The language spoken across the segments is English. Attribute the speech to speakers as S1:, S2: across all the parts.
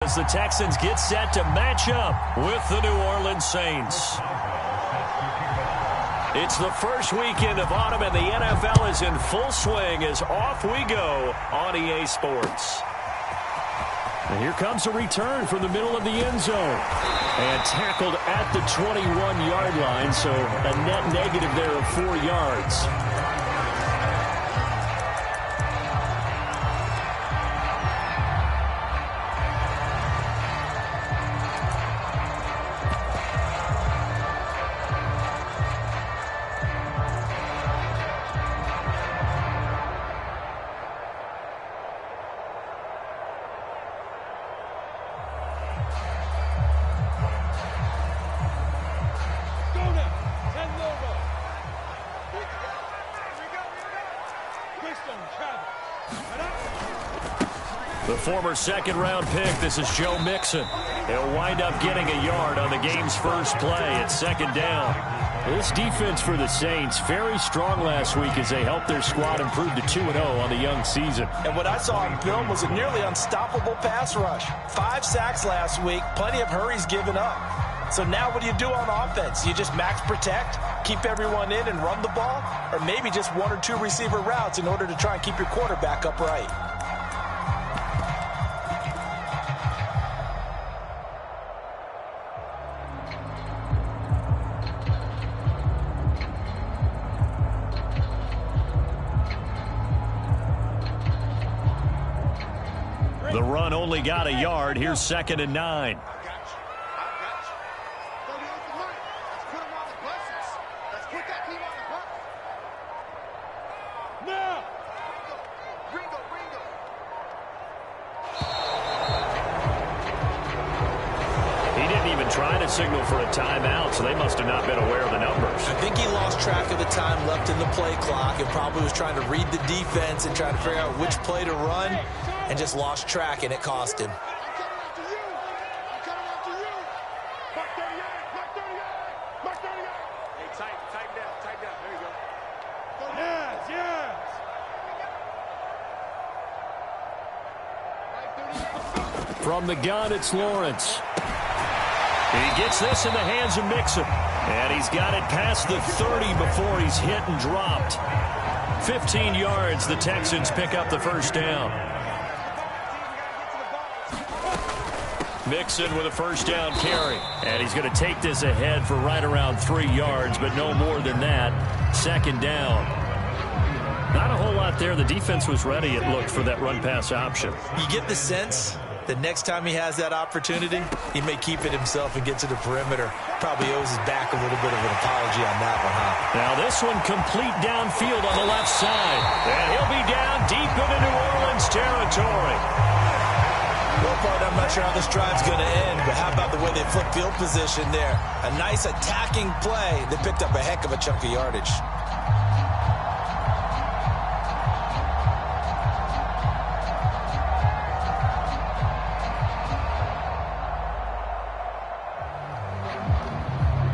S1: as the Texans get set to match up with the New Orleans Saints. It's the first weekend of autumn, and the NFL is in full swing as off we go on EA Sports. And here comes a return from the middle of the end zone. And tackled at the 21-yard line, so a net negative there of 4 yards. The former second-round pick, this is Joe Mixon. He'll wind up getting a yard on the game's first play at second down. This defense for the Saints, very strong last week as they helped their squad improve to 2-0 on the young season.
S2: And what I saw on film was a nearly unstoppable pass rush. 5 sacks last week, plenty of hurries given up. So now what do you do on offense? You just max protect, keep everyone in and run the ball, or maybe just 1 or 2 receiver routes in order to try and keep your quarterback upright.
S1: The run only got a yard. Here's 2nd and 9. He didn't even try to signal for a timeout, so they must have not been aware of the numbers.
S2: I think he lost track of the time left in the play clock and probably was trying to read the defense and trying to figure out which play to run, and just lost track, and it cost him.
S1: From the gun, it's Lawrence. He gets this in the hands of Mixon. And he's got it past the 30 before he's hit and dropped. 15 yards, the Texans pick up the first down. Mixon with a first down carry. And he's going to take this ahead for right around 3 yards, but no more than that. 2nd down. Not a whole lot there. The defense was ready, it looked, for that run-pass option.
S2: You get the sense that next time he has that opportunity, he may keep it himself and get to the perimeter. Probably owes his back a little bit of an apology on that one, huh?
S1: Now this one complete downfield on the left side. And he'll be down deep into New Orleans territory.
S2: Well, Bart, I'm not sure how this drive's going to end, but how about the way they flip field position there? A nice attacking play that picked up a heck of a chunk of yardage.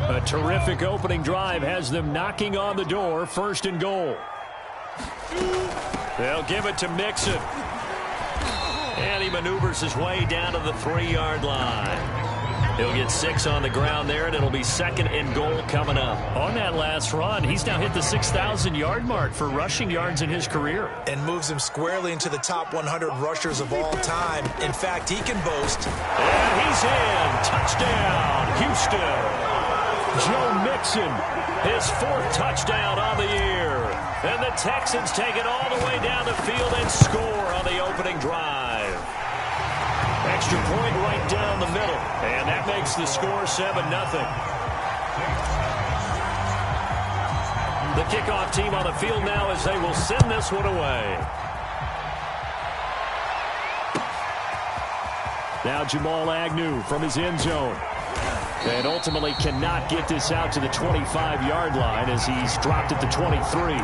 S1: A terrific opening drive has them knocking on the door. 1st and goal. They'll give it to Mixon. And he maneuvers his way down to the 3-yard line. He'll get 6 on the ground there, and it'll be 2nd and goal coming up. On that last run, he's now hit the 6,000-yard mark for rushing yards in his career.
S2: And moves him squarely into the top 100 rushers of all time. In fact, he can boast.
S1: And he's in. Touchdown, Houston. Joe Mixon, his 4th touchdown on the year. And the Texans take it all the way down the field and score on the opening drive. Extra point right down the middle. And that makes the score 7-0. The kickoff team on the field now as they will send this one away. Now Jamal Agnew from his end zone. And ultimately cannot get this out to the 25-yard line as he's dropped at the 23.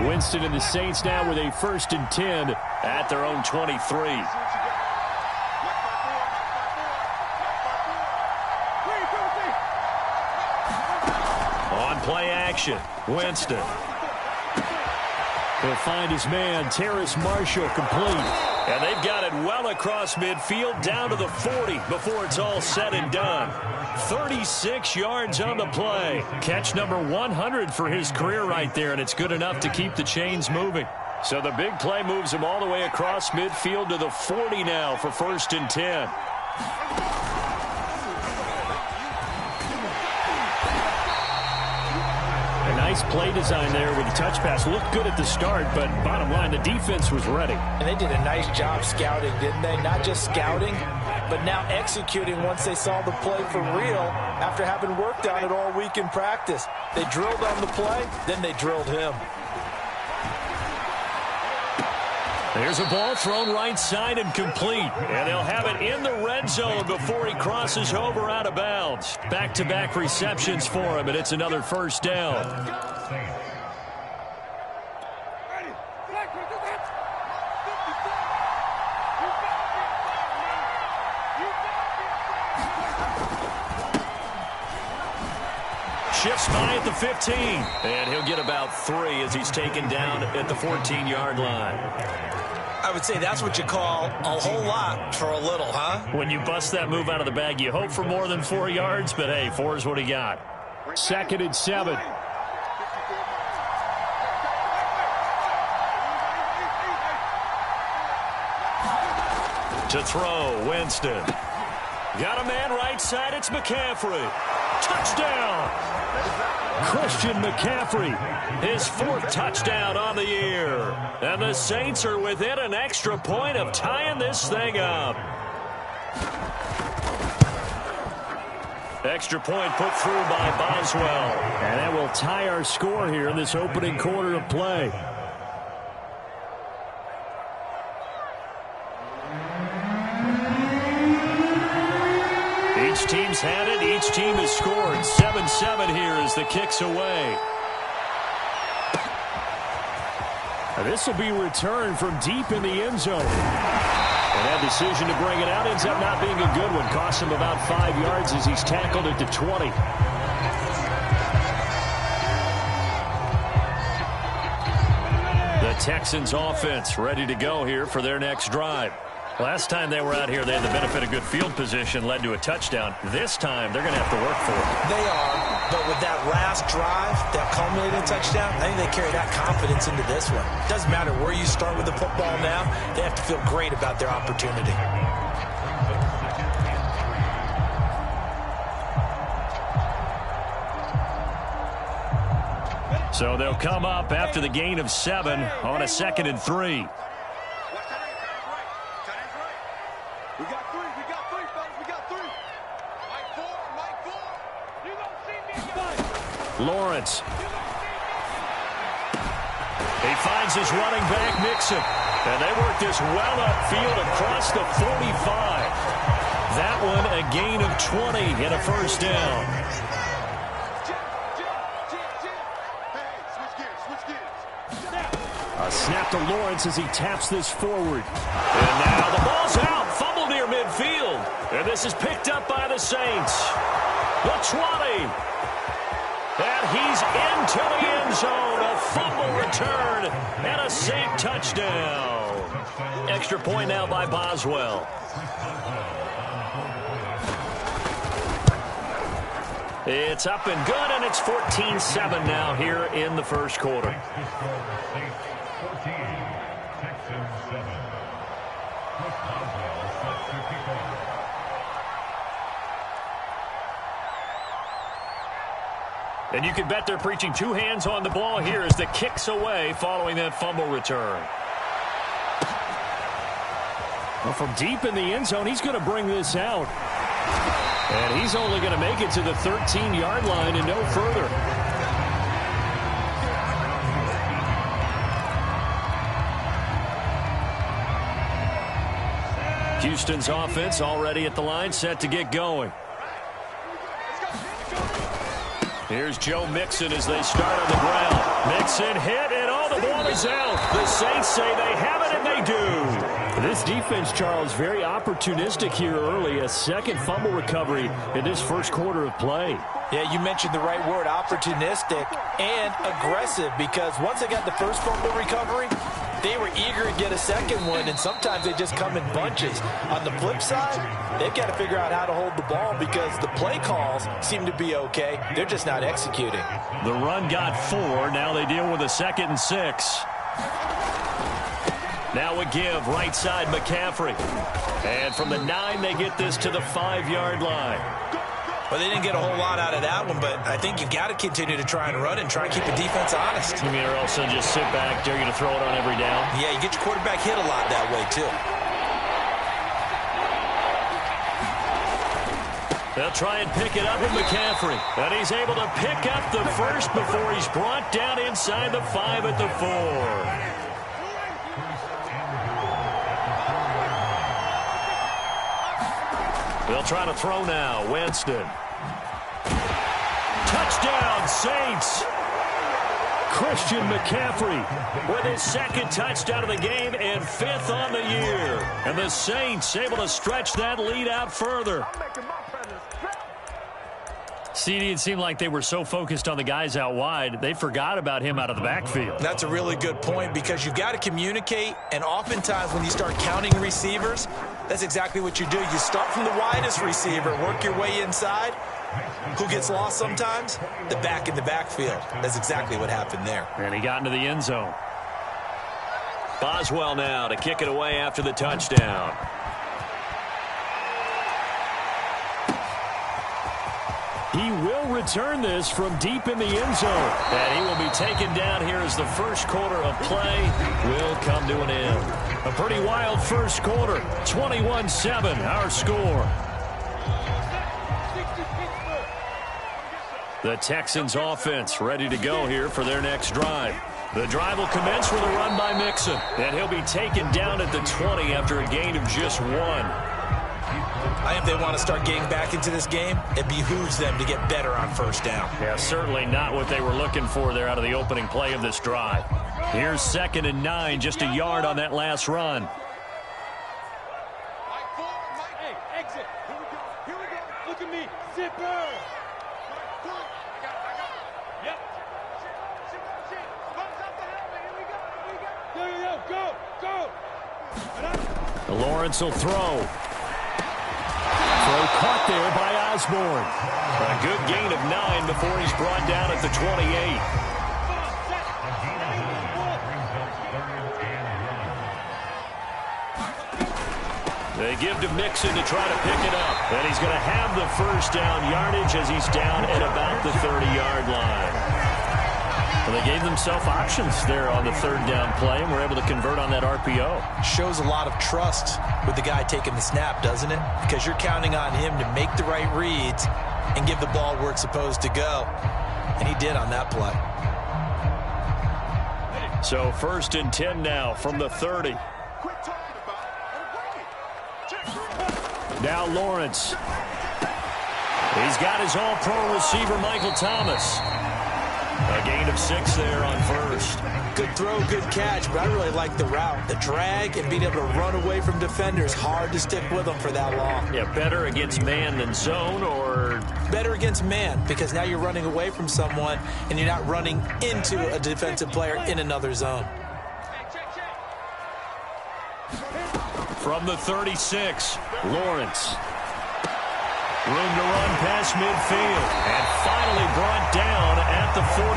S1: Winston and the Saints now with a 1st and 10 at their own 23. play action. Winston. He'll find his man, Terrace Marshall, complete. And they've got it well across midfield down to the 40 before it's all said and done. 36 yards on the play. Catch number 100 for his career right there, and it's good enough to keep the chains moving. So the big play moves him all the way across midfield to the 40 now for 1st and 10.
S3: A nice play design there with the touch pass. Looked good at the start, but bottom line, the defense was ready.
S2: And they did a nice job scouting, didn't they? Not just scouting, but now executing once they saw the play for real after having worked on it all week in practice. They drilled on the play, then they drilled him.
S1: There's a ball thrown right side and complete. And they'll have it in the red zone before he crosses over out of bounds. Back-to-back receptions for him, and it's another 1st down. Shifts by at the 15. And he'll get about 3 as he's taken down at the 14-yard line.
S2: I would say that's what you call a whole lot for a little, huh?
S1: When you bust that move out of the bag, you hope for more than 4 yards, but hey, 4 is what he got.
S3: 2nd and 7.
S1: To throw, Winston. Got a man right side, it's McCaffrey. Touchdown! Christian McCaffrey, his 4th touchdown on the year. And the Saints are within an extra point of tying this thing up. Extra point put through by Boswell.
S3: And that will tie our score here in this opening quarter of play.
S1: Each team's had it. Each team has scored. 7-7 here as the kick's away.
S3: Now this will be returned from deep in the end zone. And that decision to bring it out ends up not being a good one. Costs him about 5 yards as he's tackled at the 20.
S1: The Texans offense ready to go here for their next drive. Last time they were out here, they had the benefit of good field position, led to a touchdown. This time, they're going to have to work for it.
S2: They are, but with that last drive, that culminating touchdown, I think they carry that confidence into this one. It doesn't matter where you start with the football now. They have to feel great about their opportunity.
S1: So they'll come up after the gain of 7 on a 2nd and 3.
S4: We got 3, fellas, we got 3. Mike 4. You don't see me.
S1: Lawrence. He finds his running back, Mixon. And they work this well upfield across the 45. That one a gain of 20 and a 1st down.
S3: A snap to Lawrence as he taps this forward.
S1: And now the ball's out. Fumble near midfield. And this is picked up by the Saints. The 20. And he's into the end zone. A fumble return and a Saint touchdown. Extra point now by Boswell. It's up and good, and it's 14-7 now here in the 1st quarter. And you can bet they're preaching 2 hands on the ball here as the kick's away following that fumble return.
S3: Well, from deep in the end zone, he's going to bring this out. And he's only going to make it to the 13-yard line and no further.
S1: Houston's offense already at the line, set to get going. Here's Joe Mixon as they start on the ground. Mixon hit, and all the ball is out. The Saints say they have it, and they do.
S3: This defense, Charles, very opportunistic here early. A second fumble recovery in this 1st quarter of play.
S2: Yeah, you mentioned the right word, opportunistic and aggressive, because once they got the first fumble recovery, they were eager to get a second one, and sometimes they just come in bunches. On the flip side, they've got to figure out how to hold the ball because the play calls seem to be okay. They're just not executing.
S3: The run got 4. Now they deal with a 2nd and 6. Now a give, right side McCaffrey. And from the 9, they get this to the 5-yard line.
S2: Well, they didn't get a whole lot out of that one, but I think you've got to continue to try and run and try and keep the defense honest.
S3: You mean or else they'll just sit back, dare you to throw it on every down?
S2: Yeah, you get your quarterback hit a lot that way, too.
S3: They'll try and pick it up with McCaffrey. And he's able to pick up the first before he's brought down inside the 5 at the 4. They'll try to throw now. Winston. Touchdown, Saints. Christian McCaffrey with his 2nd touchdown of the game and 5th on the year. And the Saints able to stretch that lead out further. CD, it seemed like they were so focused on the guys out wide, they forgot about him out of the backfield.
S2: That's a really good point because you've got to communicate, and oftentimes when you start counting receivers, that's exactly what you do. You start from the widest receiver, work your way inside. Who gets lost sometimes? The back in the backfield. That's exactly what happened there.
S3: And he got into the end zone. Boswell now to kick it away after the touchdown. He will return this from deep in the end zone. And he will be taken down here as the first quarter of play will come to an end. A pretty wild first quarter. 21-7, our score. The Texans offense ready to go here for their next drive. The drive will commence with a run by Mixon. And he'll be taken down at the 20 after a gain of just 1.
S2: I think if they want to start getting back into this game, it behooves them to get better on first down.
S3: Yeah, certainly not what they were looking for there out of the opening play of this drive. Here's 2nd and 9, just a yard on that last run.
S4: Hey, exit. Here we go. Here we go. Look at me. Zipper. Yep.
S3: Go. Lawrence will throw. Throw caught there by Osborne. A good gain of 9 before he's brought down at the 28. They give to Mixon to try to pick it up. And he's going to have the first down yardage as he's down at about the 30-yard line. Well, they gave themselves options there on the 3rd down play and were able to convert on that RPO.
S2: Shows a lot of trust with the guy taking the snap, doesn't it? Because you're counting on him to make the right reads and give the ball where it's supposed to go. And he did on that play.
S3: So 1st and 10 now from the 30. Now Lawrence. He's got his all-pro receiver, Michael Thomas. A gain of 6 there on 1st.
S2: Good throw, good catch, but I really like the route. The drag and being able to run away from defenders. Hard to stick with them for that long.
S3: Yeah, better against man than zone, or?
S2: Better against man, because now you're running away from someone and you're not running into a defensive player in another zone.
S3: From the 36, Lawrence. Room to run past midfield. And finally brought down at the 43.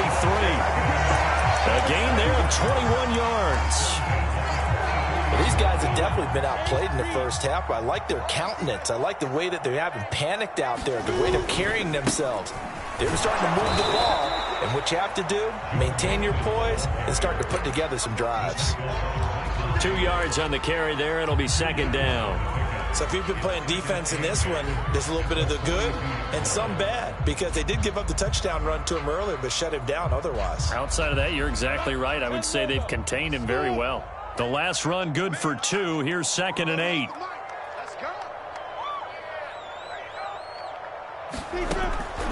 S3: A gain there of 21 yards.
S2: Well, these guys have definitely been outplayed in the first half. I like their countenance. I like the way that they haven't panicked out there, the way they're carrying themselves. They're starting to move the ball. And what you have to do, maintain your poise and start to put together some drives.
S3: 2 yards on the carry there. It'll be 2nd down.
S2: So if you've been playing defense in this one, there's a little bit of the good and some bad, because they did give up the touchdown run to him earlier, but shut him down otherwise.
S3: Outside of that, you're exactly right. I would say they've contained him very well. The last run good for 2. Here's 2nd and 8.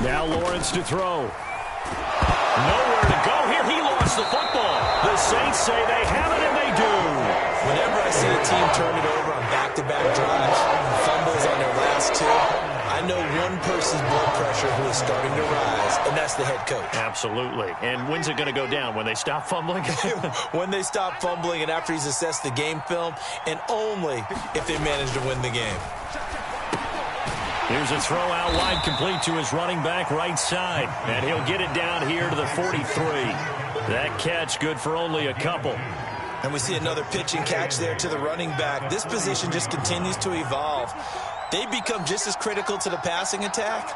S3: Now Lawrence to throw. Nowhere to go here. He lost the football. The Saints say they have it, and they do.
S2: Whenever I see a team turn it over on back-to-back drives, fumbles on their last two, I know one person's blood pressure who is starting to rise, and that's the head coach.
S3: Absolutely. And when's it going to go down? When they stop fumbling?
S2: When they stop fumbling and after he's assessed the game film, and only if they manage to win the game.
S3: Here's a throw out wide, complete to his running back right side. And he'll get it down here to the 43. That catch good for only a couple.
S2: And we see another pitch and catch there to the running back. This position just continues to evolve. They become just as critical to the passing attack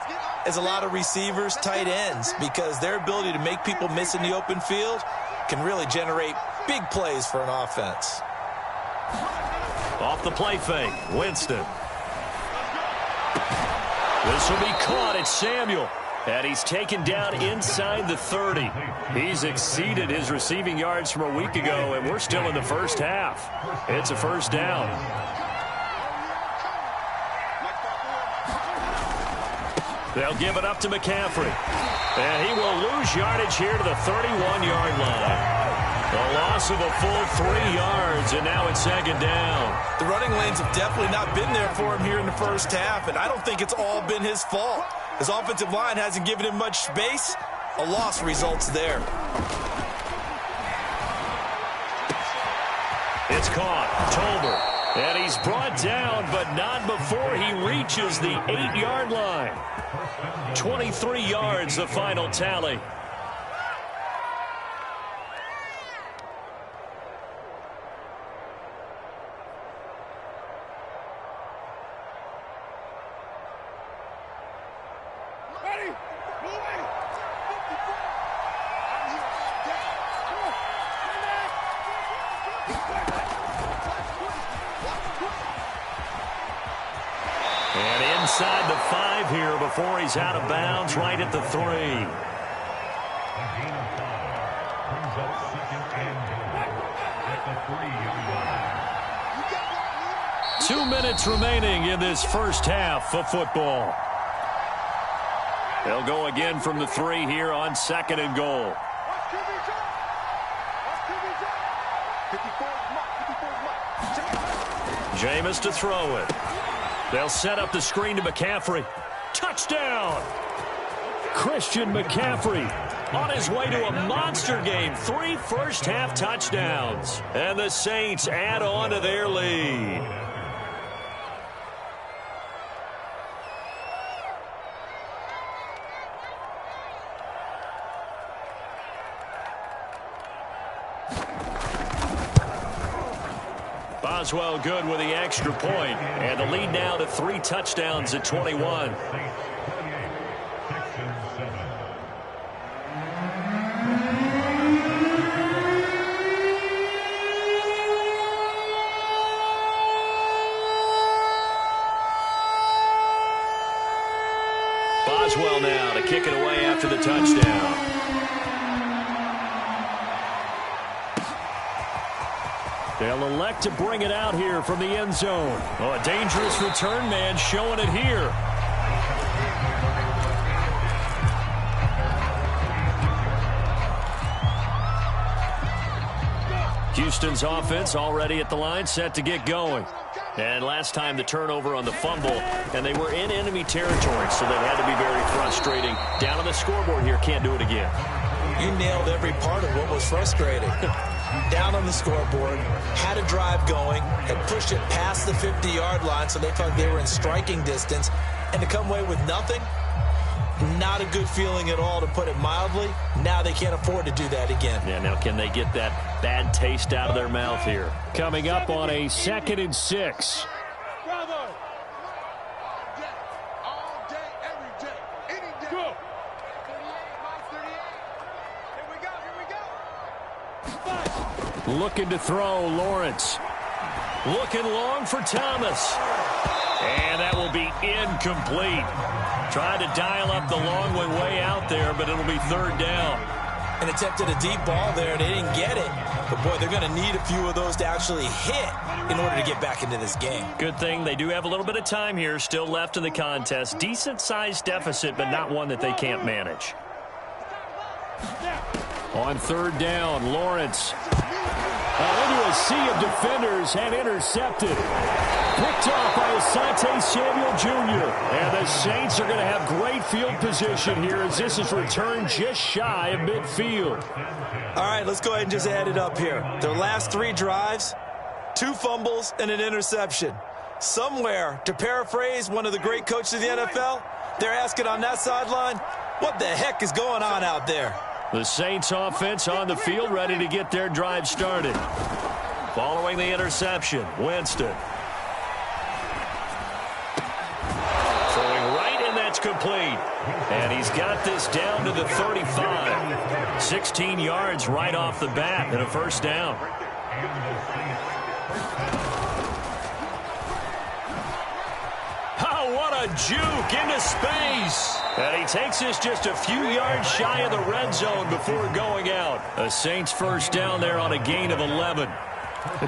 S2: as a lot of receivers, tight ends, because their ability to make people miss in the open field can really generate big plays for an offense.
S3: Off the play fake, Winston. This will be caught. It's Samuel. And he's taken down inside the 30. He's exceeded his receiving yards from a week ago, and we're still in the first half. It's a first down. They'll give it up to McCaffrey. And he will lose yardage here to the 31-yard line. A loss of a full 3 yards, and now it's second down.
S2: The running lanes have definitely not been there for him here in the first half, and I don't think it's all been his fault. His offensive line hasn't given him much space. A loss results there.
S3: It's caught. Tolbert. And he's brought down, but not before he reaches the 8-yard line. 23 yards, the final tally. And inside the 5 here before he's out of bounds, right at the 3. 2 minutes remaining in this first half of football. They'll go again from the 3 here on 2nd and goal. Jameis to throw it. They'll set up the screen to McCaffrey. Touchdown! Christian McCaffrey on his way to a monster game. 3 first-half touchdowns. And the Saints add on to their lead. Boswell good with the extra point, and the lead now to 3 touchdowns at 21. Boswell now to kick it away after the touchdown. They'll elect to bring it out here from the end zone. Oh, a dangerous return man showing it here. Houston's offense already at the line, set to get going. And last time the turnover on the fumble, and they were in enemy territory, so that had to be very frustrating. Down on the scoreboard here, can't do it again.
S2: You nailed every part of what was frustrating. Down on the scoreboard, had a drive going, had pushed it past the 50-yard line, so they thought they were in striking distance, and to come away with nothing, not a good feeling at all, to put it mildly. Now they can't afford to do that again.
S3: Yeah, now can they get that bad taste out of their mouth here? Coming up on a 2nd and 6.
S4: All day, every day, any day. Go. 38, here we go.
S3: Looking to throw, Lawrence. Looking long for Thomas. And that will be incomplete. Trying to dial up the long one way out there, but it'll be 3rd down.
S2: And attempted a deep ball there. They didn't get it. But, boy, they're going to need a few of those to actually hit in order to get back into this game.
S3: Good thing they do have a little bit of time here still left in the contest. Decent-sized deficit, but not one that they can't manage. On 3rd down, Lawrence.
S1: Into a sea of defenders and intercepted. Picked off by Asante Samuel Jr. And the Saints are going to have great field position here as this is returned just shy of midfield.
S2: All right, let's go ahead and just add it up here. Their last 3 drives, 2 fumbles and an interception. Somewhere, to paraphrase one of the great coaches of the NFL, they're asking on that sideline, what the heck is going on out there?
S3: The Saints offense on the field ready to get their drive started. Following the interception, Winston. Throwing right, and that's complete. And he's got this down to the 35. 16 yards right off the bat and a first down. Oh, what a juke into space. And he takes this just a few yards shy of the red zone before going out. A Saints first down there on a gain of 11.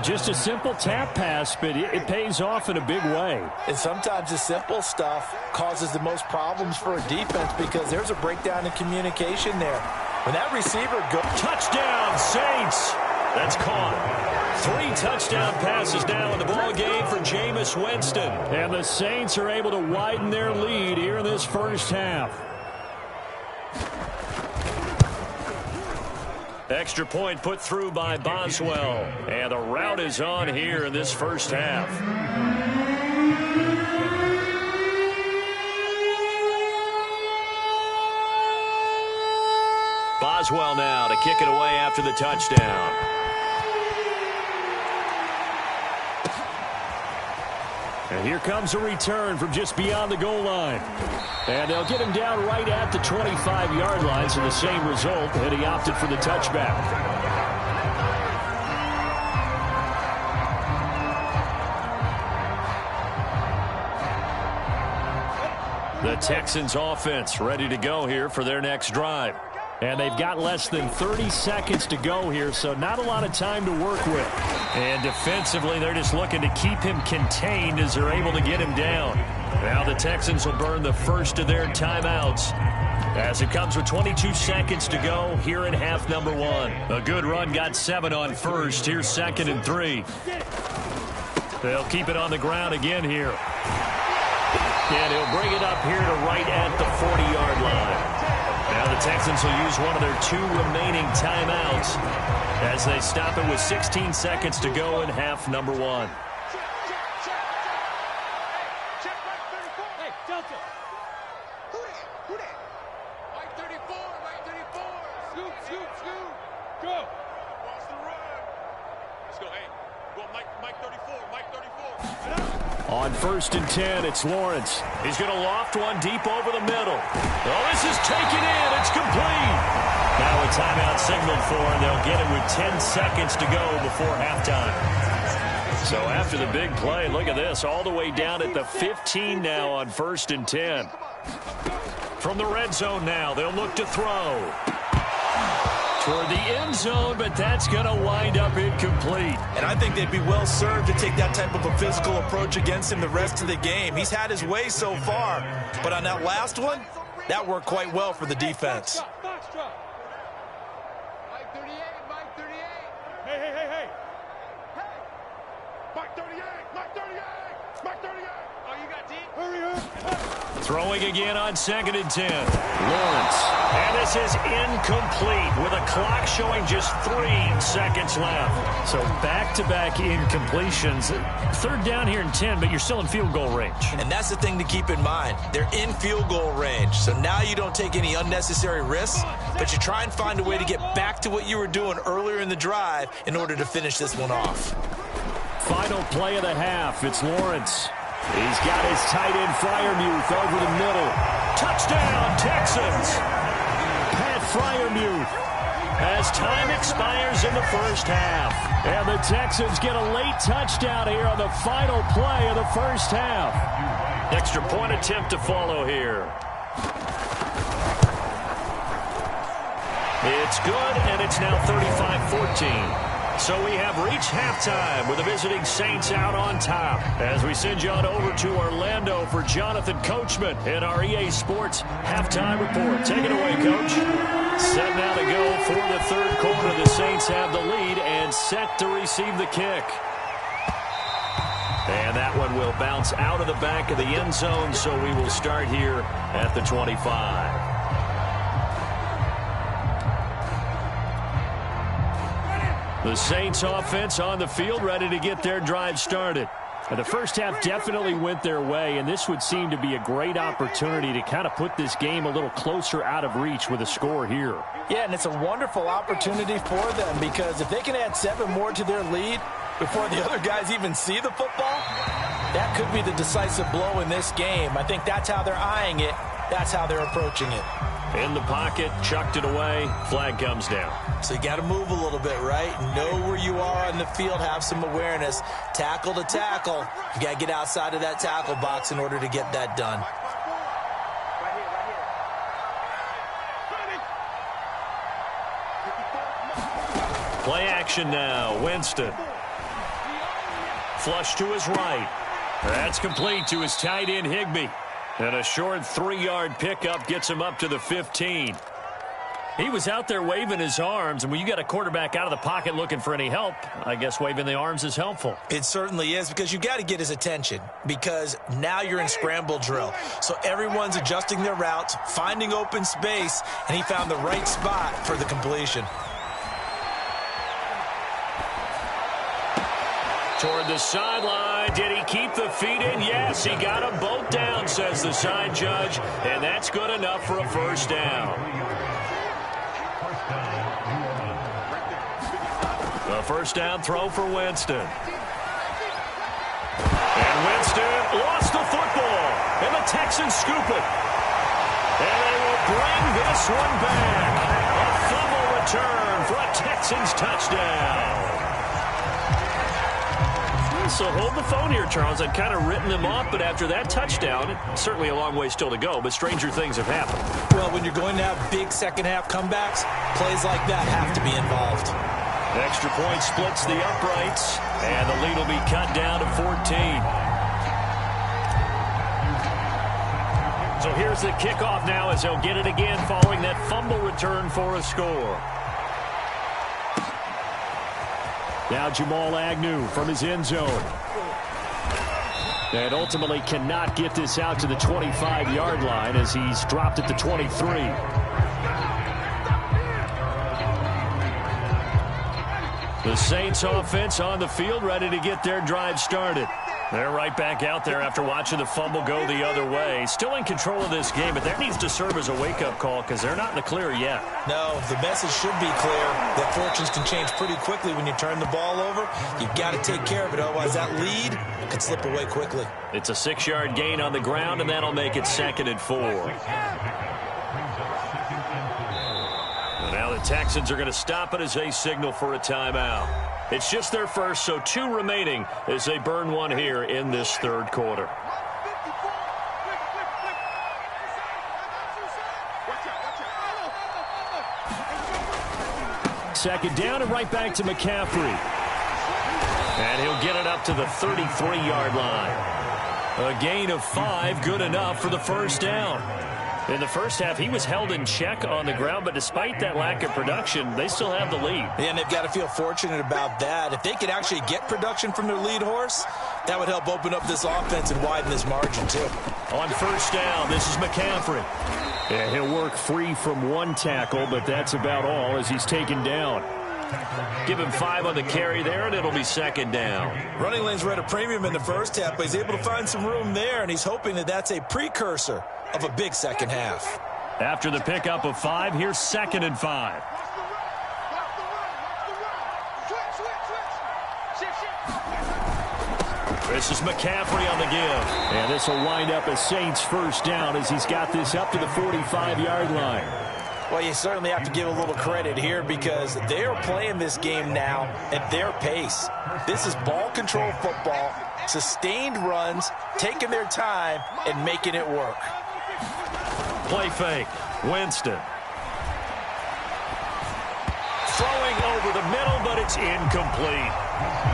S1: Just a simple tap pass, but it pays off in a big way.
S2: And sometimes the simple stuff causes the most problems for a defense because there's a breakdown in communication there. When that receiver goes...
S3: Touchdown, Saints! That's caught. 3 touchdown passes now in the ball game for Jameis Winston.
S1: And the Saints are able to widen their lead here in this first half.
S3: Extra point put through by Boswell. And the route is on here in this first half. Boswell now to kick it away after the touchdown.
S1: And here comes a return from just beyond the goal line. And they'll get him down right at the 25-yard line, so the same result, and he opted for the touchback.
S3: The Texans offense ready to go here for their next drive.
S1: And they've got less than 30 seconds to go here, so not a lot of time to work with.
S3: And defensively, they're just looking to keep him contained as they're able to get him down. Now the Texans will burn the first of their timeouts as it comes with 22 seconds to go here in half number 1. A good run got 7 on first. Here's 2nd and 3. They'll keep it on the ground again here. And he'll bring it up here to right at the 40-yard line. Now the Texans will use one of their 2 remaining timeouts as they stop it with 16 seconds to go in half number 1.
S4: Hey, Delta. Who that? Mike 34, Mike 34. Scoot, scoot, scoot. Go. Watch the run. Let's go, hey. Go, Mike 34, Mike 34.
S1: On 1st and 10, it's Lawrence.
S3: He's going to loft one deep over the middle. Oh, this is taken in. It's complete. Now a timeout signaled for, and they'll get it with 10 seconds to go before halftime. So after the big play, look at this, all the way down at the 15 now on 1st and 10. From the red zone now, they'll look to throw. Toward the end zone, but that's going to wind up incomplete.
S2: And I think they'd be well served to take that type of a physical approach against him the rest of the game. He's had his way so far, but on that last one, that worked quite well for the defense.
S4: Mike 38, Mike 38. Hey. Mike 38, Mike 38, Mike 38. Oh, you got D? Hurry up.
S3: Throwing again on 2nd and 10. Lawrence. And this is incomplete with a clock showing just 3 seconds left.
S1: So back-to-back incompletions. 3rd down here and 10, but you're still in field goal range.
S2: And that's the thing to keep in mind. They're in field goal range. So now you don't take any unnecessary risks, but you try and find a way to get back to what you were doing earlier in the drive in order to finish this one off.
S1: Final play of the half. It's Lawrence. He's got his tight end Freiermuth over the middle.
S3: Touchdown, Texans!
S1: Pat Freiermuth. As time expires in the first half. And the Texans get a late touchdown here on the final play of the first half.
S3: Extra point attempt to follow here. It's good, and it's now 35-14. So we have reached halftime with the visiting Saints out on top. As we send you on over to Orlando for Jonathan Coachman in our EA Sports Halftime Report. Take it away, Coach. Set now to go for the third quarter. The Saints have the lead and set to receive the kick. And that one will bounce out of the back of the end zone, so we will start here at the 25. The Saints offense on the field, ready to get their drive started. The first half definitely went their way, and this would seem to be a great opportunity to kind of put this game a little closer out of reach with a score here.
S2: Yeah, and it's a wonderful opportunity for them, because if they can add 7 more to their lead before the other guys even see the football, that could be the decisive blow in this game. I think that's how they're eyeing it. That's how they're approaching it.
S3: In the pocket, chucked it away, flag comes down.
S2: So you got to move a little bit, right? Know where you are on the field, have some awareness. Tackle to tackle. You got to get outside of that tackle box in order to get that done.
S3: Play action now, Winston. Flush to his right. That's complete to his tight end, Higbee. And a short 3-yard pickup gets him up to the 15. He was out there waving his arms, and when you got a quarterback out of the pocket looking for any help, I guess waving the arms is helpful.
S2: It certainly is, because you got to get his attention, because now you're in scramble drill. So everyone's adjusting their routes, finding open space, and he found the right spot for the completion.
S3: Toward the sideline. Did he keep the feet in? Yes, he got them both down, says the side judge, and that's good enough for a first down. The first down throw for Winston. And Winston lost the football, and the Texans scoop it. And they will bring this one back. A fumble return for a Texans touchdown. So hold the phone here, Charles. I'd kind of written them off, but after that touchdown, it's certainly a long way still to go, but stranger things have happened.
S2: Well, when you're going to have big second-half comebacks, plays like that have to be involved.
S3: Extra point splits the uprights, and the lead will be cut down to 14. So here's the kickoff now as they'll get it again following that fumble return for a score. Now Jamal Agnew from his end zone. And ultimately cannot get this out to the 25-yard line as he's dropped at the 23. The Saints offense on the field ready to get their drive started. They're right back out there after watching the fumble go the other way. Still in control of this game, but that needs to serve as a wake-up call because they're not in the clear yet.
S2: No, the message should be clear that fortunes can change pretty quickly when you turn the ball over. You've got to take care of it, otherwise that lead could slip away quickly.
S3: It's a 6-yard gain on the ground, and that'll make it 2nd and 4. And now the Texans are going to stop it as they signal for a timeout. It's just their first, so 2 remaining as they burn one here in this third quarter. Second down and right back to McCaffrey. And he'll get it up to the 33-yard line. A gain of 5, good enough for the first down. In the first half, he was held in check on the ground, but despite that lack of production, they still have the lead.
S2: And they've got to feel fortunate about that. If they could actually get production from their lead horse, that would help open up this offense and widen this margin, too.
S3: On first down, this is McCaffrey. Yeah, he'll work free from 1 tackle, but that's about all as he's taken down. Give him 5 on the carry there, and it'll be 2nd down.
S2: Running lanes were at a premium in the first half, but he's able to find some room there, and he's hoping that that's a precursor of a big second half.
S3: After the pickup of 5, here's 2nd and 5. This is McCaffrey on the give. And this will wind up a Saints first down as he's got this up to the 45-yard line.
S2: Well, you certainly have to give a little credit here because they are playing this game now at their pace. This is ball control football, sustained runs, taking their time, and making it work.
S3: Play fake. Winston. Throwing over the middle, but it's incomplete.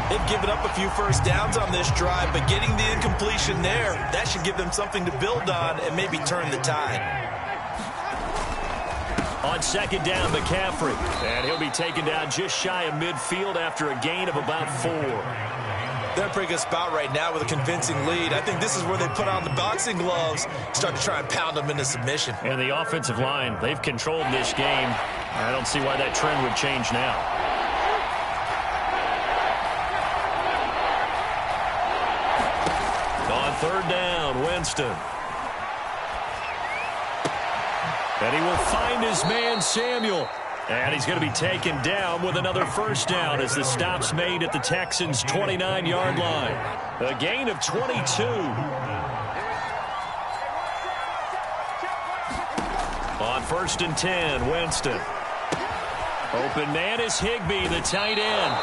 S2: They've given up a few first downs on this drive, but getting the incompletion there, that should give them something to build on and maybe turn the tide.
S3: On second down, McCaffrey. And he'll be taken down just shy of midfield after a gain of about 4.
S2: They're in a pretty good spot right now with a convincing lead. I think this is where they put on the boxing gloves, start to try and pound them into submission.
S3: And the offensive line, they've controlled this game. I don't see why that trend would change now. On third down, Winston. And he will find his man, Samuel. And he's going to be taken down with another first down as the stop's made at the Texans' 29-yard line. A gain of 22. On first and 10, Winston. Open man is Higbee, the tight end.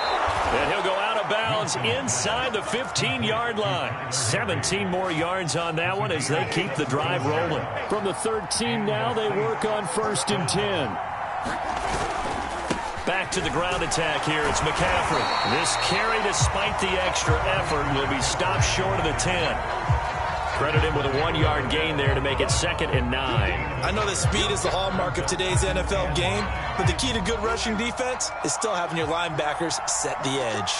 S3: And he'll go out of bounds inside the 15-yard line. 17 more yards on that one as they keep the drive rolling. From the 13 now, they work on first and 10. Back to the ground attack here. It's McCaffrey. This carry, despite the extra effort, will be stopped short of the 10. Credit him with a 1-yard gain there to make it 2nd and 9.
S2: I know that speed is the hallmark of today's NFL game, but the key to good rushing defense is still having your linebackers set the edge.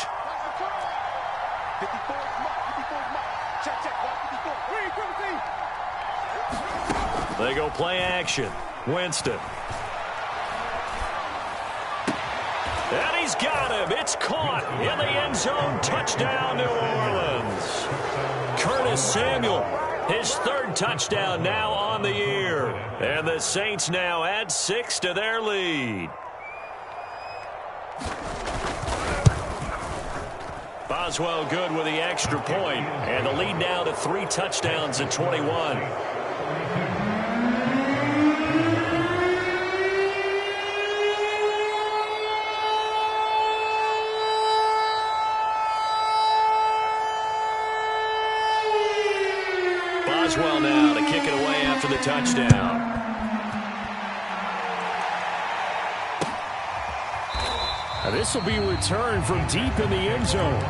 S3: They go play action. Winston. And he's got him. It's caught in the end zone. Touchdown, New Orleans. Curtis Samuel, his 3rd touchdown now on the year. And the Saints now add 6 to their lead. Boswell good with the extra point. And the lead now to 3 touchdowns at 21. Boswell now to kick it away after the touchdown. This will be returned from deep in the end zone.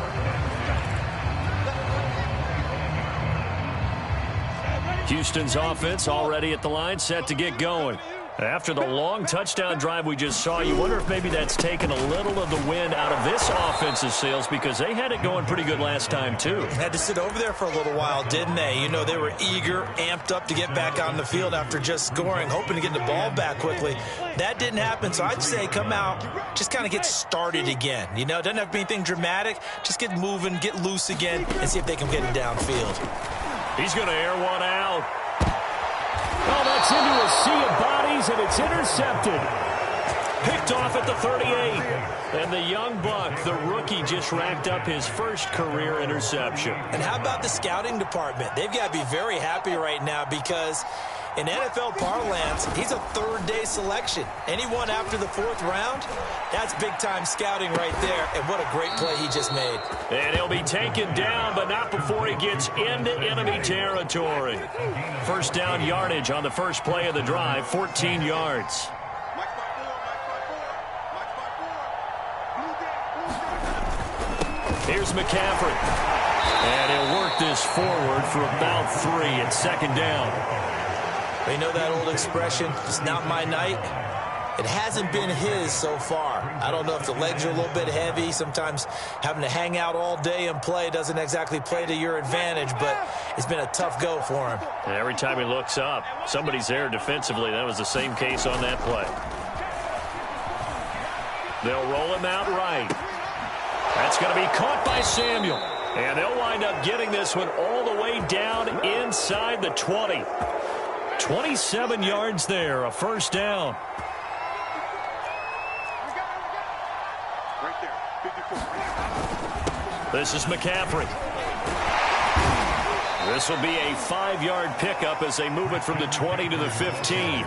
S3: Houston's offense already at the line, set to get going. After the long touchdown drive we just saw, you wonder if maybe that's taken a little of the wind out of this offensive sails because they had it going pretty good last time, too.
S2: Had to sit over there for a little while, didn't they? You know, they were eager, amped up to get back on the field after just scoring, hoping to get the ball back quickly. That didn't happen, so I'd say come out, just kind of get started again. You know, it doesn't have to be anything dramatic. Just get moving, get loose again, and see if they can get it downfield.
S3: He's going to air one out. Oh, that's into a sea of bodies, and it's intercepted. Picked off at the 38. And the young buck, the rookie, just racked up his first career interception.
S2: And how about the scouting department? They've got to be very happy right now because in NFL parlance, he's a 3rd-day selection. Anyone after the 4th round, that's big-time scouting right there. And what a great play he just made.
S3: And he'll be taken down, but not before he gets into enemy territory. First down yardage on the first play of the drive, 14 yards. Here's McCaffrey. And he'll work this forward for about 3 at 2nd down.
S2: You know that old expression, it's not my night? It hasn't been his so far. I don't know if the legs are a little bit heavy. Sometimes having to hang out all day and play doesn't exactly play to your advantage, but it's been a tough go for him.
S3: And every time he looks up, somebody's there defensively. That was the same case on that play. They'll roll him out right. That's going to be caught by Samuel. And they'll wind up getting this one all the way down inside the 20. 27 yards there, a first down. This is McCaffrey. This will be a 5-yard pickup as they move it from the 20 to the 15.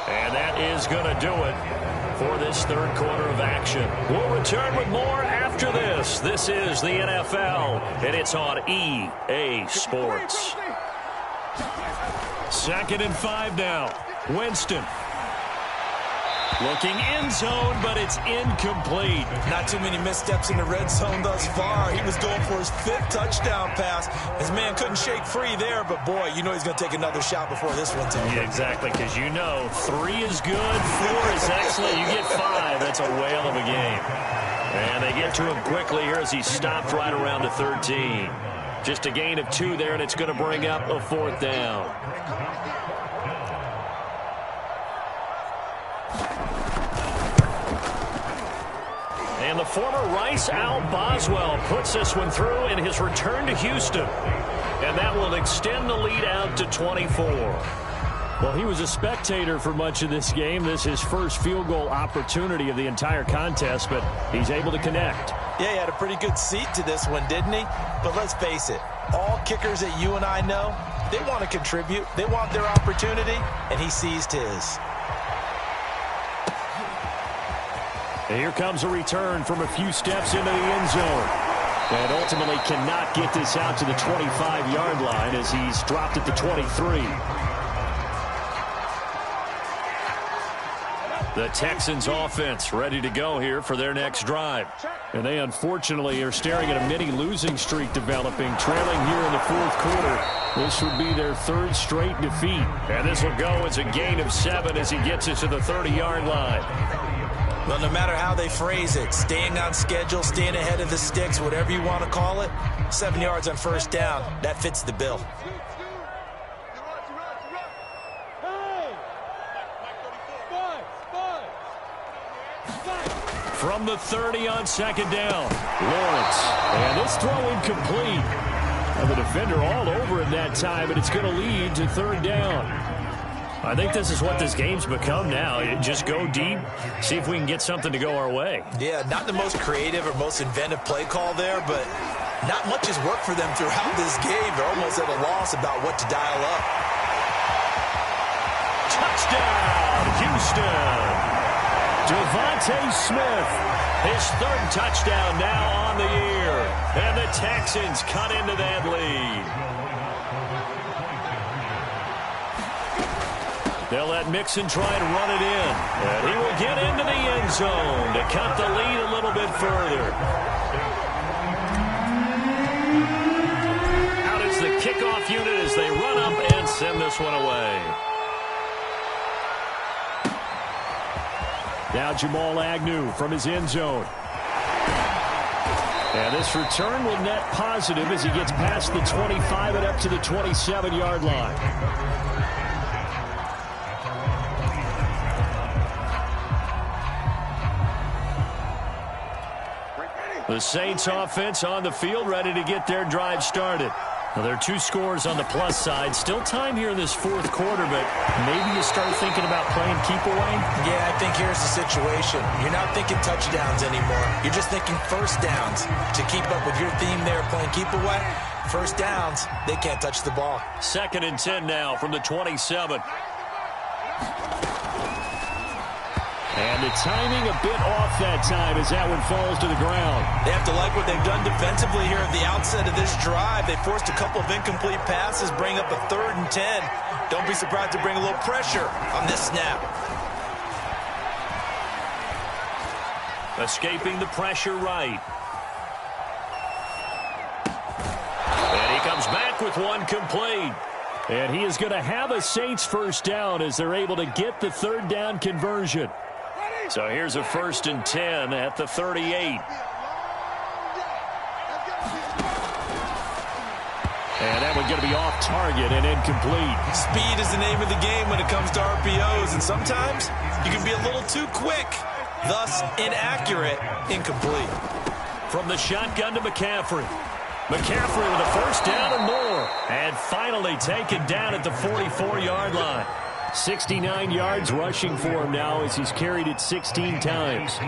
S3: And that is going to do it for this 3rd quarter of action. We'll return with more after this. This is the NFL, and it's on EA Sports. 2nd and 5 now. Winston. Looking end zone, but it's incomplete.
S2: Not too many missteps in the red zone thus far. He was going for his 5th touchdown pass. His man couldn't shake free there, but boy, you know he's going to take another shot before this one's over.
S3: Yeah, exactly, because you know 3 is good, 4 is excellent. You get 5, that's a whale of a game. And they get to him quickly here as he stopped right around the 13. Just a gain of 2 there, and it's going to bring up a 4th down. And the former Rice Al Boswell puts this one through in his return to Houston. And that will extend the lead out to 24. Well, he was a spectator for much of this game. This is his first field goal opportunity of the entire contest, but he's able to connect.
S2: Yeah, he had a pretty good seat to this one, didn't he? But let's face it, all kickers that you and I know, they want to contribute. They want their opportunity, and he seized his.
S3: And here comes a return from a few steps into the end zone. And ultimately cannot get this out to the 25-yard line as he's dropped at the 23. The Texans offense ready to go here for their next drive. And they unfortunately are staring at a mini losing streak developing, trailing here in the 4th quarter. This would be their 3rd straight defeat. And this will go as a gain of 7 as he gets it to the 30-yard line.
S2: Well, no matter how they phrase it, staying on schedule, staying ahead of the sticks, whatever you want to call it, 7 yards on 1st down, that fits the bill.
S3: From the 30 on 2nd down, Lawrence. And this throw incomplete. And the defender all over him that time, and it's going to lead to 3rd down. I think this is what this game's become now. Just go deep, see if we can get something to go our way.
S2: Yeah, not the most creative or most inventive play call there, but not much has worked for them throughout this game. They're almost at a loss about what to dial up.
S3: Touchdown, Houston! Devontae Smith, his 3rd touchdown now on the year. And the Texans cut into that lead. They'll let Mixon try and run it in. And he will get into the end zone to cut the lead a little bit further. Out is the kickoff unit as they run up and send this one away. Now Jamal Agnew from his end zone. And this return will net positive as he gets past the 25 and up to the 27-yard line. The Saints offense on the field ready to get their drive started. Well, there are 2 scores on the plus side. Still time here in this 4th quarter, but maybe you start thinking about playing keep away?
S2: Yeah, I think here's the situation. You're not thinking touchdowns anymore. You're just thinking 1st downs. To keep up with your theme there, playing keep away, 1st downs, they can't touch the ball.
S3: 2nd and 10 now from the 27. And the timing a bit off that time as that one falls to the ground.
S2: They have to like what they've done defensively here at the outset of this drive. They forced a couple of incomplete passes, bring up a 3rd and 10. Don't be surprised to bring a little pressure on this snap.
S3: Escaping the pressure right. And he comes back with one complete. And he is going to have a Saints 1st down as they're able to get the 3rd down conversion. So here's a 1st and 10 at the 38. And that one's going to be off target and incomplete.
S2: Speed is the name of the game when it comes to RPOs, and sometimes you can be a little too quick, thus inaccurate, incomplete.
S3: From the shotgun to McCaffrey. McCaffrey with a 1st down and more. And finally taken down at the 44-yard line. 69 yards rushing for him now as he's carried it 16 times.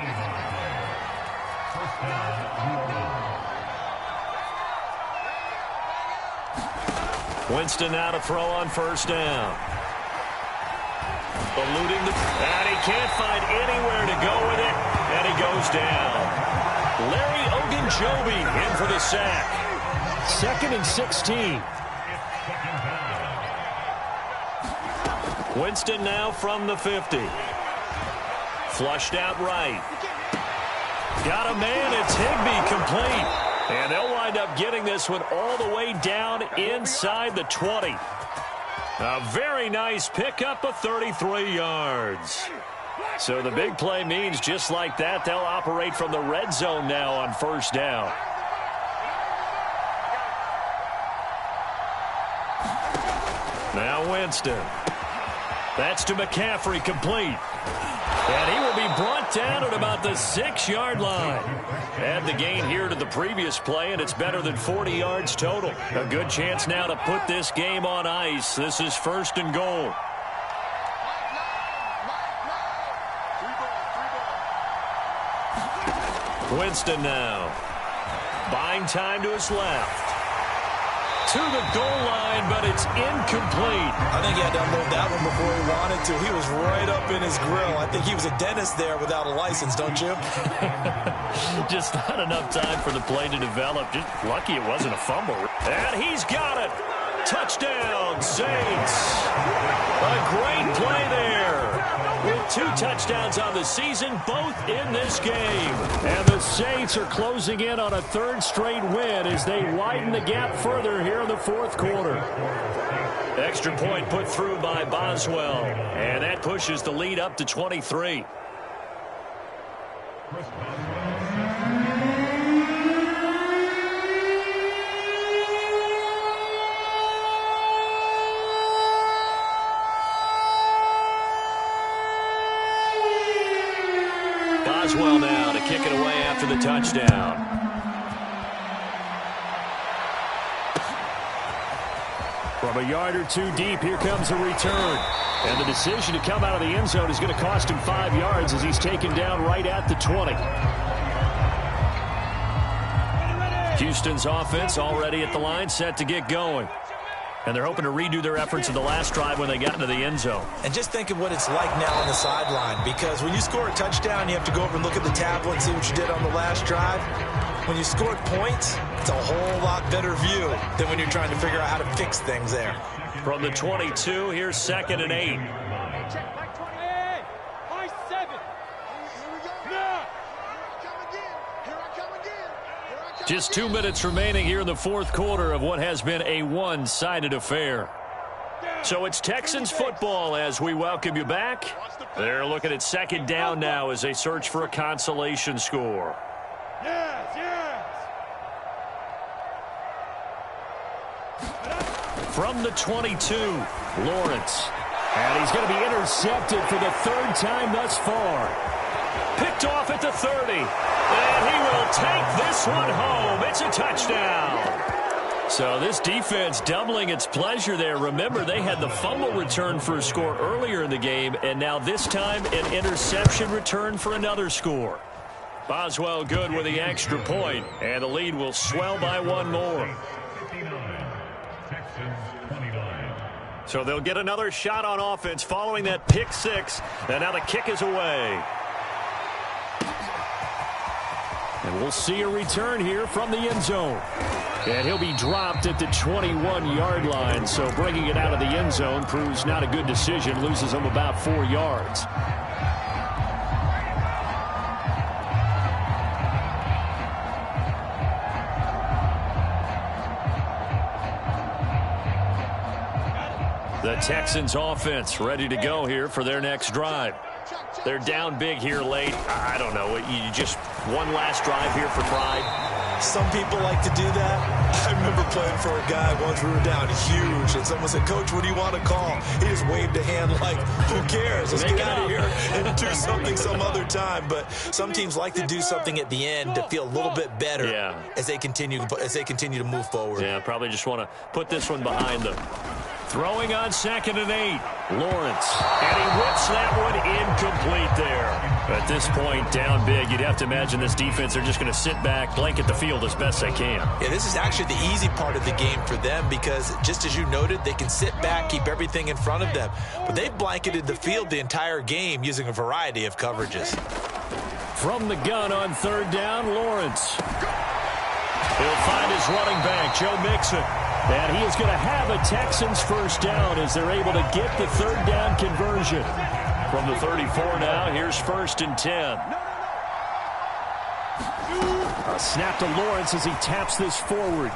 S3: Winston now to throw on 1st down. Eluding the... And he can't find anywhere to go with it. And he goes down. Larry Ogunjobi in for the sack. 2nd and 16. Winston now from the 50.
S1: Flushed out right. Got a man. It's Higbee, complete. And they'll wind up getting this one all the way down inside the 20. A very nice pickup of 33 yards. So the big play means just like that, they'll operate from the red zone now on first down. Now Winston. That's to McCaffrey, complete. And he will be brought down at about the 6-yard line. Add the gain here to the previous play, and it's better than 40 yards total. A good chance now to put this game on ice. This is first and goal. Winston now. Buying time to his left. To the goal line, but it's incomplete.
S2: I think he had to unload that one before he wanted to. He was right up in his grill. I think he was a dentist there without a license, don't you?
S1: Just not enough time for the play to develop. Just lucky it wasn't a fumble. And he's got it. Touchdown, Saints. A great play there. With 2 touchdowns on the season, both in this game. And the Saints are closing in on a 3rd straight win as they widen the gap further here in the 4th quarter. Extra point put through by Boswell. And that pushes the lead up to 23. Boswell now to kick it away after the touchdown. From a yard or 2 deep, here comes a return. And the decision to come out of the end zone is going to cost him 5 yards as he's taken down right at the 20. Houston's offense already at the line, set to get going. And they're hoping to redo their efforts in the last drive when they got into the end zone. And just think of what it's like now on the sideline, because when you score a touchdown, you have to go over and look at the tablet and see what you did on the last drive. When you scored points, it's a whole lot better view than when you're trying to figure out how to fix things there. From the 22, here's 2nd and 8. Just 2 minutes remaining here in the 4th quarter of what has been a one-sided affair. So it's Texans football as we welcome you back. They're looking at 2nd down now as they search for a consolation score. From the 22, Lawrence. And he's going to be intercepted for the 3rd time thus far. Picked off at the 30. And he will take this one home. It's a touchdown. So this defense doubling its pleasure there. Remember, they had the fumble return for a score earlier in the game, and now this time an interception return for another score. Boswell good with the extra point, and the lead will swell by 1 more. So they'll get another shot on offense following that pick 6, and now the kick is away. And we'll see a return here from the end zone. And he'll be dropped at the 21-yard line. So bringing it out of the end zone proves not a good decision. Loses him about 4 yards. The Texans offense ready to go here for their next drive. They're down big here late. I don't know. You just one last drive here for pride. Some people like to do that. I remember playing for a guy once. We were down huge, and someone said, "Coach, what do you want to call?" He just waved a hand like, "Who cares? Let's get out of here and do something some other time." But some teams like to do something at the end to feel a little bit better as they continue to move forward. Yeah, probably just want to put this one behind them. Throwing on 2nd and 8. Lawrence. And he whips that one incomplete there. At this point, down big, you'd have to imagine this defense are just going to sit back, blanket the field as best they can. Yeah, this is actually the easy part of the game for them because, just as you noted, they can sit back, keep everything in front of them. But they've blanketed the field the entire game using a variety of coverages. From the gun on 3rd down, Lawrence. He'll find his running back, Joe Mixon. And he is going to have a Texans first down as they're able to get the 3rd down conversion.
S3: From the 34 now, here's 1st and 10.
S1: A snap to Lawrence as he taps this forward.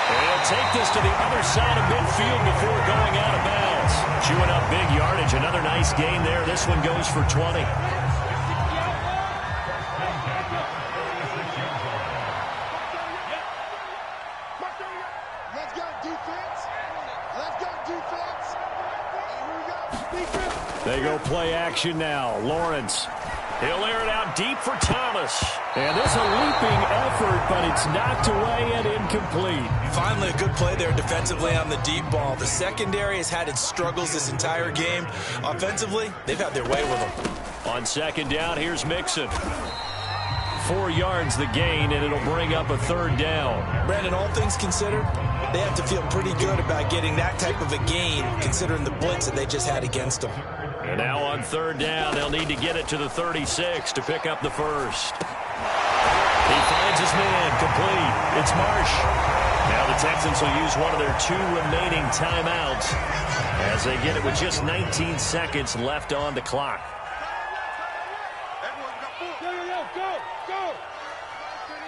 S3: They'll take this to the other side of midfield before going out of bounds. Chewing up big yardage. Another nice gain there. This one goes for 20.
S4: Let's go, defense. Let's go, defense. Here we go, defense.
S1: They go play action now. Lawrence.
S3: He'll air it out deep for Thomas.
S1: And this is a leaping effort, but it's knocked away and incomplete.
S2: Finally, a good play there defensively on the deep ball. The secondary has had its struggles this entire game. Offensively, they've had their way with them.
S3: On 2nd down, here's Mixon. 4 yards the gain, and it'll bring up a 3rd down.
S2: Brandon, all things considered, they have to feel pretty good about getting that type of a gain, considering the blitz that they just had against them.
S3: And now on 3rd down, they'll need to get it to the 36 to pick up the first. He finds his man, complete. It's Marsh. Now the Texans will use one of their 2 remaining timeouts as they get it with just 19 seconds left on the clock.
S4: Go.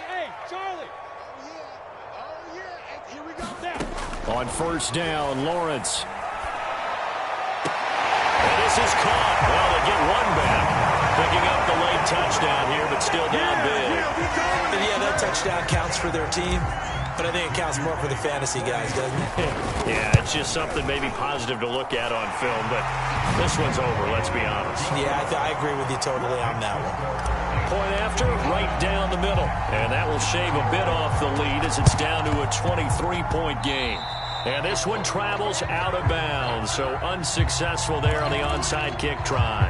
S4: Hey, Charlie. Oh, yeah. Here we go now.
S1: On 1st down, Lawrence.
S3: And this is caught. Well, they get one back. Picking up the late touchdown here, but still down big.
S2: And yeah, that touchdown counts for their team, but I think it counts more for the fantasy guys, doesn't it?
S3: Yeah, it's just something maybe positive to look at on film, but this one's over, let's be honest.
S2: Yeah, I agree with you totally on that one.
S3: Point after, right down the middle. And that will shave a bit off the lead as it's down to a 23-point game. And this one travels out of bounds, so unsuccessful there on the onside kick try.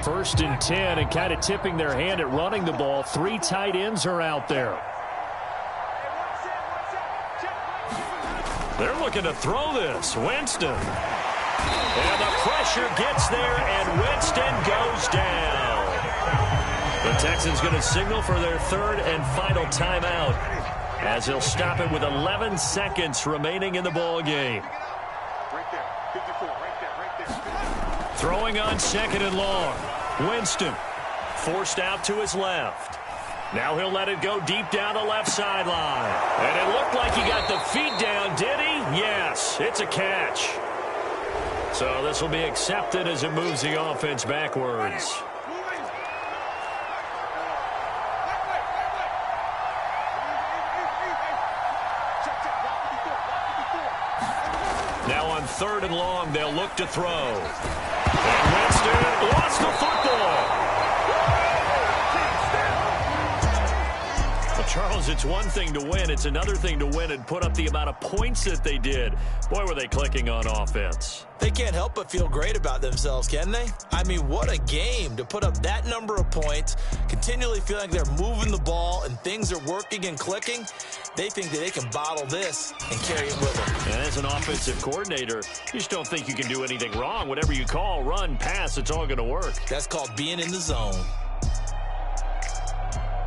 S1: First and 10, and kind of tipping their hand at running the ball. 3 tight ends are out there.
S3: They're looking to throw this. Winston. And the pressure gets there, and Winston goes down. The Texans going to signal for their 3rd and final timeout as they'll stop it with 11 seconds remaining in the ball game.
S4: Right there. 54, right there.
S3: Throwing on 2nd and long. Winston forced out to his left. Now he'll let it go deep down the left sideline. And it looked like he got the feet down, did he? Yes, it's a catch. So this will be accepted as it moves the offense backwards. Now on 3rd and long, they'll look to throw. And Winston lost the football. Well, Charles, it's one thing to win. It's another thing to win and put up the amount of points that they did. Boy, were they clicking on offense.
S2: They can't help but feel great about themselves, can they? I mean, what a game to put up that number of points, continually feel like they're moving the ball and things are working and clicking. They think that they can bottle this and carry it with them.
S3: And as an offensive coordinator, you just don't think you can do anything wrong. Whatever you call, run, pass, it's all going to work.
S2: That's called being in the zone.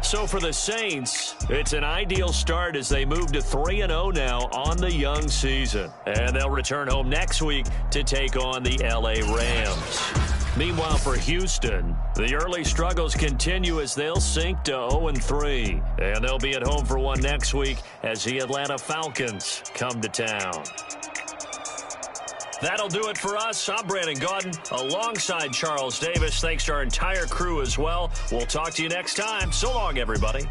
S3: So for the Saints, it's an ideal start as they move to 3-0 now on the young season. And they'll return home next week to take on the L.A. Rams. Meanwhile, for Houston, the early struggles continue as they'll sink to 0-3. And they'll be at home for one next week as the Atlanta Falcons come to town. That'll do it for us. I'm Brandon Gaudin alongside Charles Davis. Thanks to our entire crew as well. We'll talk to you next time. So long, everybody.